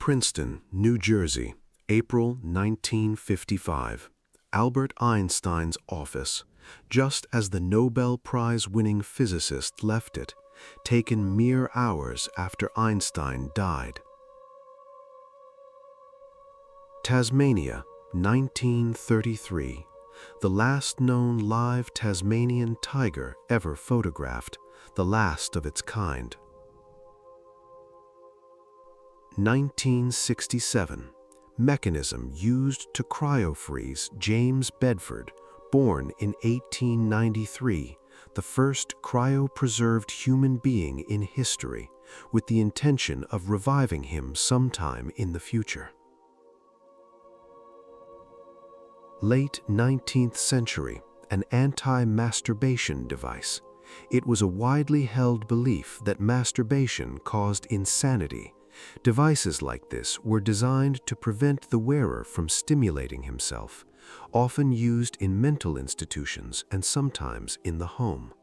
Princeton, New Jersey, April 1955. Albert Einstein's office, just as the Nobel Prize-winning physicist left it, taken mere hours after Einstein died. Tasmania, 1933. The last known live Tasmanian tiger ever photographed, the last of its kind. 1967. Mechanism used to cryofreeze James Bedford, born in 1893, the first cryopreserved human being in history, with the intention of reviving him sometime in the future. Late 19th century, an anti-masturbation device. It was a widely held belief that masturbation caused insanity. Devices like this were designed to prevent the wearer from stimulating himself, often used in mental institutions and sometimes in the home.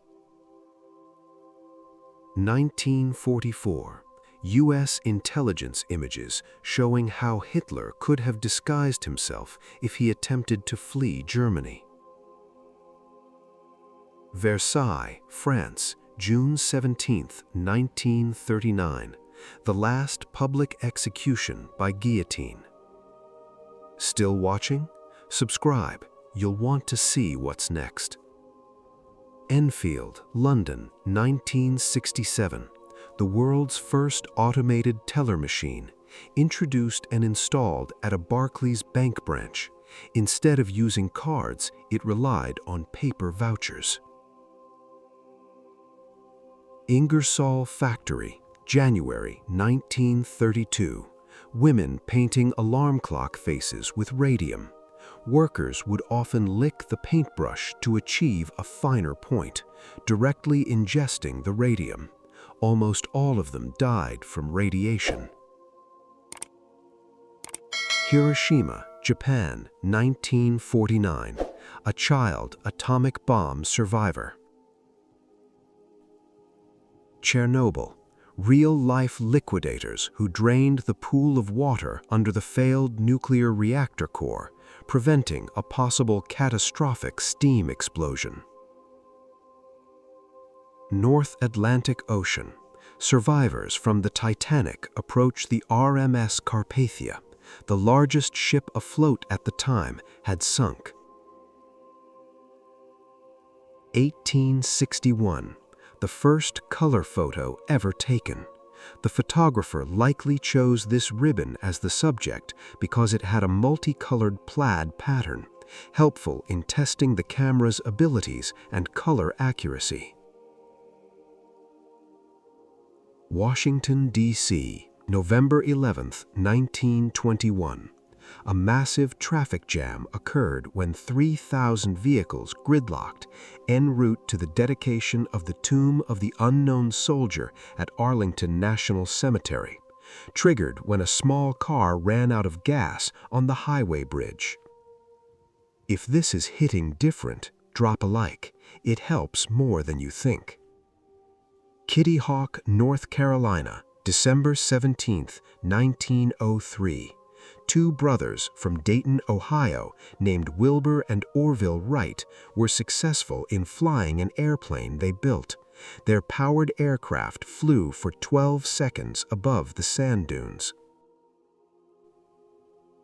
1944. U.S. intelligence images showing how Hitler could have disguised himself if he attempted to flee Germany. Versailles, France, June 17, 1939. The last public execution by guillotine. Still watching? Subscribe. You'll want to see what's next. Enfield, London, 1967. The world's first automated teller machine, introduced and installed at a Barclays Bank branch. Instead of using cards, it relied on paper vouchers. Ingersoll Factory, January 1932. Women painting alarm clock faces with radium. Workers would often lick the paintbrush to achieve a finer point, directly ingesting the radium. Almost all of them died from radiation. Hiroshima, Japan, 1949. A child atomic bomb survivor. Chernobyl. Real-life liquidators who drained the pool of water under the failed nuclear reactor core, preventing a possible catastrophic steam explosion. North Atlantic Ocean. Survivors from the Titanic approached the RMS Carpathia. The largest ship afloat at the time had sunk. 1861. The first color photo ever taken. The photographer likely chose this ribbon as the subject because it had a multicolored plaid pattern, helpful in testing the camera's abilities and color accuracy. Washington, D.C., November 11, 1921. A massive traffic jam occurred when 3,000 vehicles gridlocked en route to the dedication of the Tomb of the Unknown Soldier at Arlington National Cemetery, triggered when a small car ran out of gas on the highway bridge. If this is hitting different, drop a like. It helps more than you think. Kitty Hawk, North Carolina, December 17, 1903. Two brothers from Dayton, Ohio, named Wilbur and Orville Wright, were successful in flying an airplane they built. Their powered aircraft flew for 12 seconds above the sand dunes.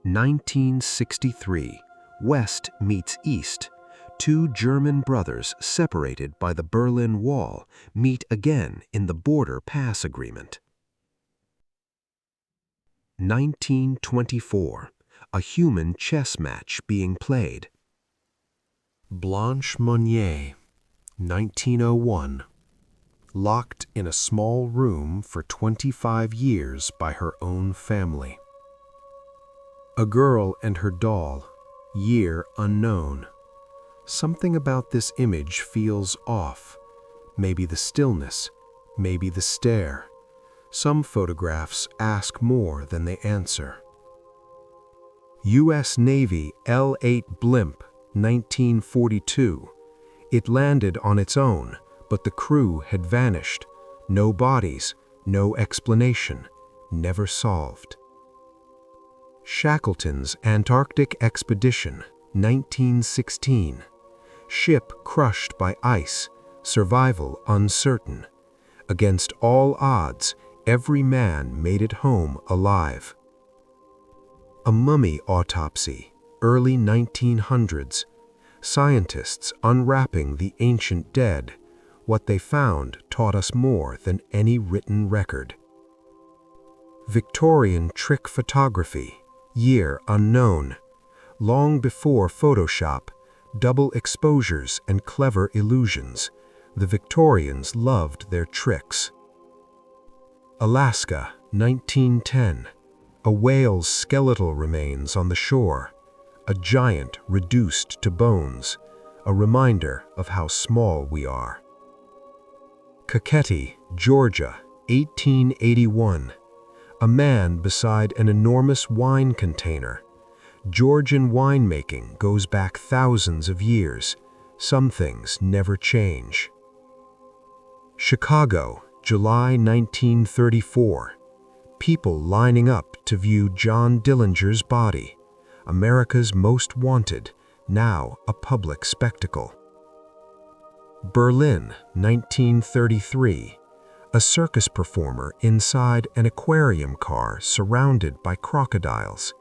1963. West meets East. Two German brothers separated by the Berlin Wall meet again in the Border Pass Agreement. 1924. A human chess match being played. Blanche Monnier, 1901. Locked in a small room for 25 years by her own family. A girl and her doll, year unknown. Something about this image feels off. Maybe the stillness, maybe the stare. Some photographs ask more than they answer. U.S. Navy L-8 blimp, 1942. It landed on its own, but the crew had vanished. No bodies, no explanation, never solved. Shackleton's Antarctic Expedition, 1916. Ship crushed by ice, survival uncertain. Against all odds, every man made it home alive. A mummy autopsy, early 1900s. Scientists unwrapping the ancient dead. What they found taught us more than any written record. Victorian trick photography, year unknown. Long before Photoshop, double exposures and clever illusions, the Victorians loved their tricks. Alaska, 1910. A whale's skeletal remains on the shore. A giant reduced to bones, a reminder of how small we are. Kakheti, Georgia, 1881. A man beside an enormous wine container. Georgian winemaking goes back thousands of years. Some things never change. Chicago, July 1934. People lining up to view John Dillinger's body. America's most wanted, now a public spectacle. Berlin, 1933. A circus performer inside an aquarium car surrounded by crocodiles.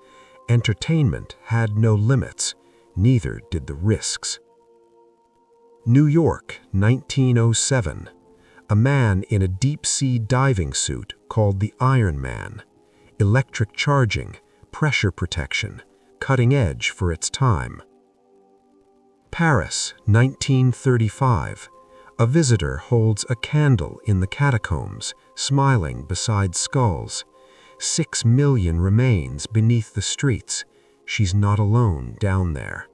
Entertainment had no limits, neither did the risks. New York, 1907. A man in a deep-sea diving suit called the Iron Man. Electric charging, pressure protection, cutting edge for its time. Paris, 1935. A visitor holds a candle in the catacombs, smiling beside skulls. 6 million remains beneath the streets. She's not alone down there.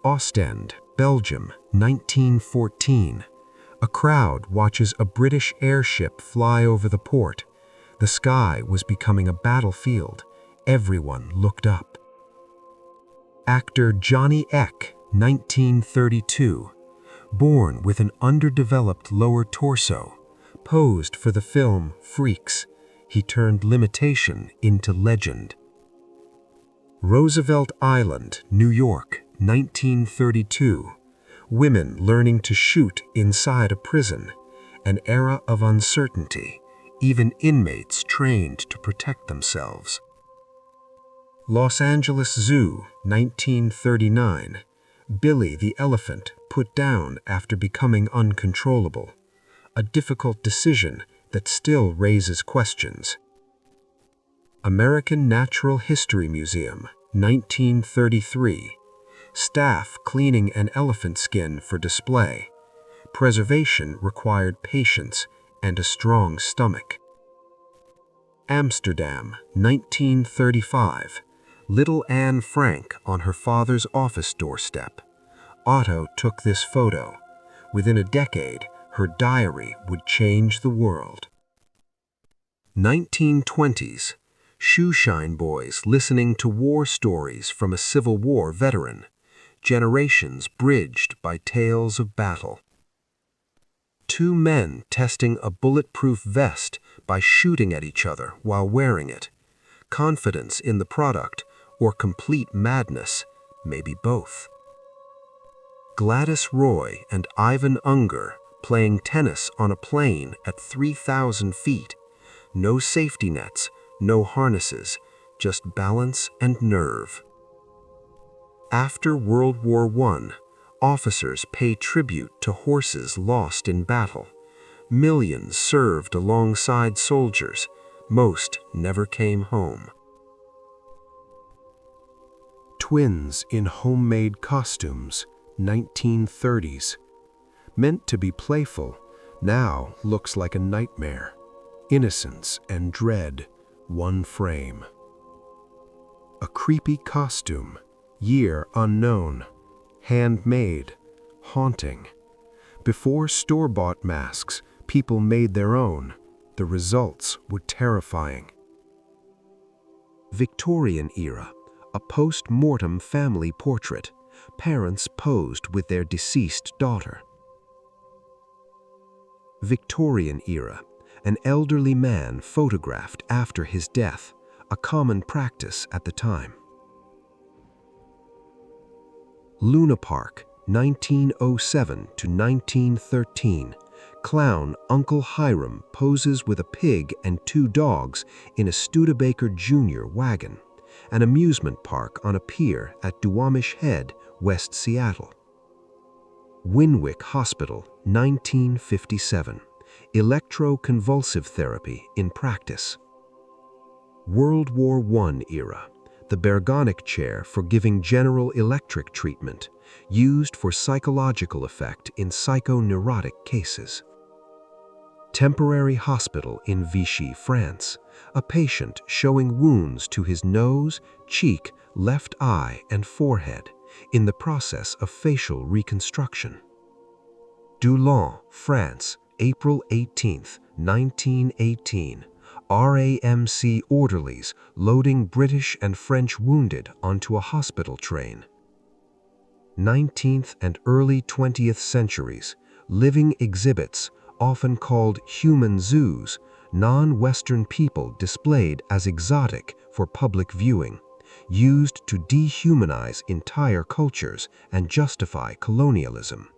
Ostend, Belgium, 1914. A crowd watches a British airship fly over the port. The sky was becoming a battlefield. Everyone looked up. Actor Johnny Eck, 1932. Born with an underdeveloped lower torso, posed for the film Freaks, he turned limitation into legend. Roosevelt Island, New York, 1932. Women learning to shoot inside a prison, an era of uncertainty, even inmates trained to protect themselves. Los Angeles Zoo, 1939. Billy the elephant put down after becoming uncontrollable. A difficult decision that still raises questions. American Natural History Museum, 1933. Staff cleaning an elephant skin for display. Preservation required patience and a strong stomach. Amsterdam, 1935. Little Anne Frank on her father's office doorstep. Otto took this photo. Within a decade, her diary would change the world. 1920s. Shoeshine boys listening to war stories from a Civil War veteran. Generations bridged by tales of battle. 2 men testing a bulletproof vest by shooting at each other while wearing it. Confidence in the product or complete madness, maybe both. Gladys Roy and Ivan Unger playing tennis on a plane at 3,000 feet. No safety nets, no harnesses, just balance and nerve. After World War I, officers pay tribute to horses lost in battle. Millions served alongside soldiers. Most never came home. Twins in homemade costumes, 1930s. Meant to be playful, now looks like a nightmare. Innocence and dread, one frame. A creepy costume, year unknown. Handmade, haunting. Before store-bought masks, people made their own. The results were terrifying. Victorian era, a post-mortem family portrait. Parents posed with their deceased daughter. Victorian era, an elderly man photographed after his death. a common practice at the time. Luna Park, 1907 to 1913. Clown Uncle Hiram poses with a pig and two dogs in a Studebaker Jr. wagon. An amusement park on a pier at Duwamish Head, West Seattle. Winwick Hospital, 1957. Electroconvulsive therapy in practice. World War I era. The Bergonic chair for giving General Electric treatment, used for psychological effect in psychoneurotic cases. Temporary hospital in Vichy, France. A patient showing wounds to his nose, cheek, left eye, and forehead, in the process of facial reconstruction. Doullens, France, April 18, 1918. RAMC orderlies loading British and French wounded onto a hospital train. 19th and early 20th centuries, living exhibits, often called human zoos, non-Western people displayed as exotic for public viewing, used to dehumanize entire cultures and justify colonialism.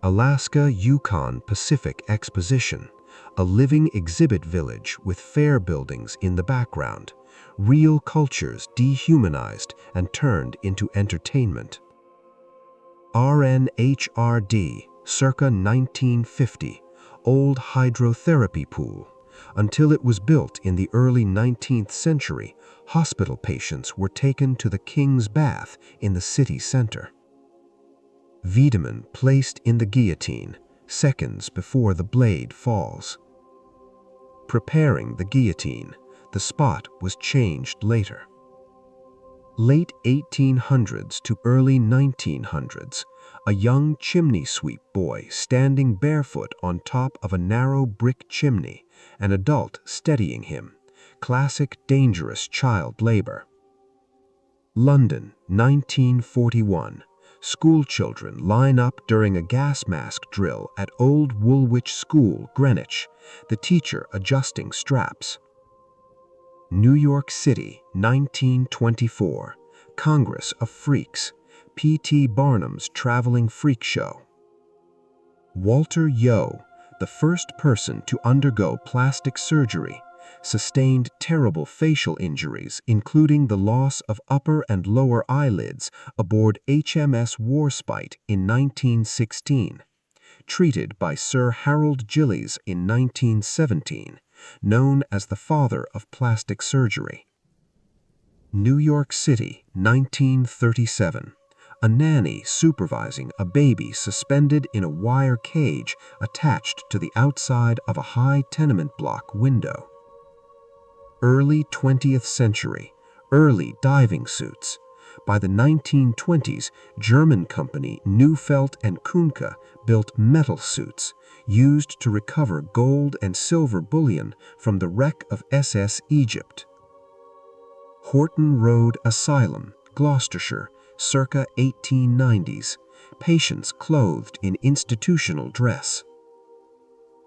Alaska Yukon Pacific Exposition, a living exhibit village with fair buildings in the background, real cultures dehumanized and turned into entertainment. RNHRD, circa 1950, old hydrotherapy pool. Until it was built in the early 19th century, hospital patients were taken to the King's Bath in the city center. Wiedemann placed in the guillotine, seconds before the blade falls. Preparing the guillotine, the spot was changed later. Late 1800s to early 1900s, a young chimney sweep boy standing barefoot on top of a narrow brick chimney, an adult steadying him. Classic dangerous child labor. London, 1941. School children line up during a gas mask drill at Old Woolwich School, Greenwich, the teacher adjusting straps. New York City, 1924. Congress of Freaks. P.T. Barnum's Traveling Freak Show. Walter Yeo, the first person to undergo plastic surgery, sustained terrible facial injuries, including the loss of upper and lower eyelids aboard HMS Warspite in 1916. Treated by Sir Harold Gillies in 1917, known as the father of plastic surgery. New York City, 1937. A nanny supervising a baby suspended in a wire cage attached to the outside of a high tenement block window. Early 20th century, early diving suits. By the 1920s, German company Neufeld and Kuhnke built metal suits used to recover gold and silver bullion from the wreck of SS Egypt. Horton Road Asylum, Gloucestershire, circa 1890s. Patients clothed in institutional dress.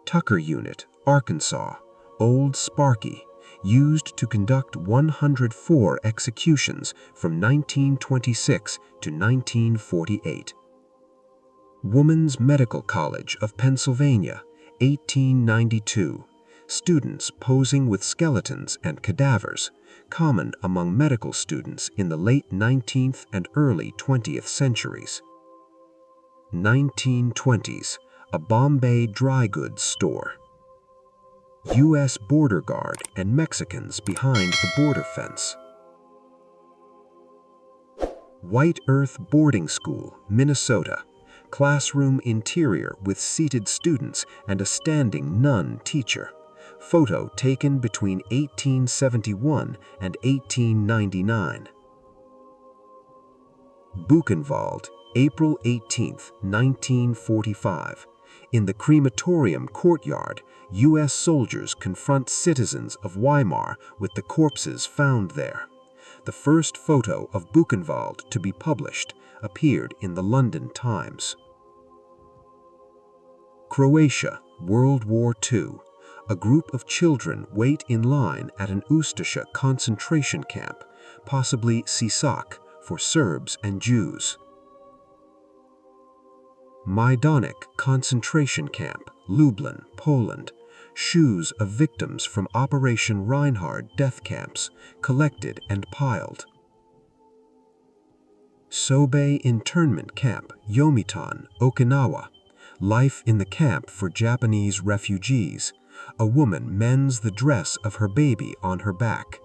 Tucker Unit, Arkansas, Old Sparky, used to conduct 104 executions from 1926 to 1948. Woman's Medical College of Pennsylvania, 1892. Students posing with skeletons and cadavers, common among medical students in the late 19th and early 20th centuries. 1920s, a Bombay dry goods store. U.S. border guard and Mexicans behind the border fence. White Earth Boarding School, Minnesota. Classroom interior with seated students and a standing nun teacher. Photo taken between 1871 and 1899. Buchenwald, April 18, 1945. In the crematorium courtyard, U.S. soldiers confront citizens of Weimar with the corpses found there. The first photo of Buchenwald to be published appeared in the London Times. Croatia, World War II. A group of children wait in line at an Ustasha concentration camp, possibly Sisak, for Serbs and Jews. Majdanek concentration camp, Lublin, Poland. Shoes of victims from Operation Reinhard death camps, collected and piled. Sobe internment camp, Yomitan, Okinawa. Life in the camp for Japanese refugees. A woman mends the dress of her baby on her back.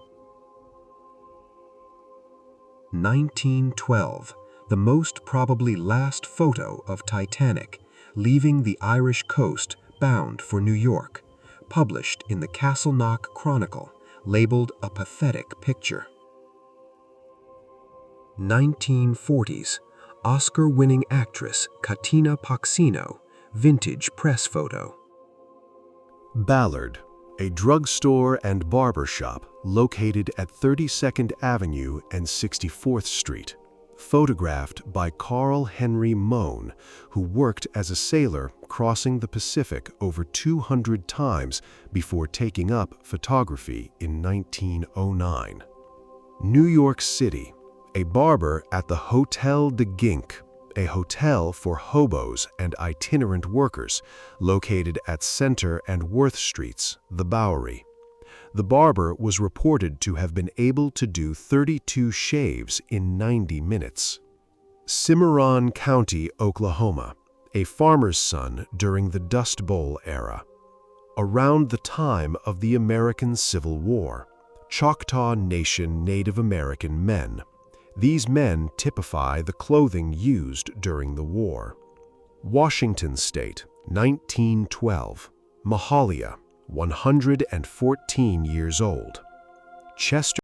1912. The most probably last photo of Titanic, leaving the Irish coast bound for New York. Published in the Castleknock Chronicle, labeled a pathetic picture. 1940s. Oscar-winning actress Katina Poxino, vintage press photo. Ballard, a drugstore and barber shop located at 32nd Avenue and 64th Street. Photographed by Carl Henry Mohn, who worked as a sailor crossing the Pacific over 200 times before taking up photography in 1909. New York City, a barber at the Hotel de Gink, a hotel for hobos and itinerant workers located at Center and Worth Streets, the Bowery. The barber was reported to have been able to do 32 shaves in 90 minutes. Cimarron County, Oklahoma, a farmer's son during the Dust Bowl era. Around the time of the American Civil War, Choctaw Nation Native American men. These men typify the clothing used during the war. Washington State, 1912. Mahalia, 114 years old. Chester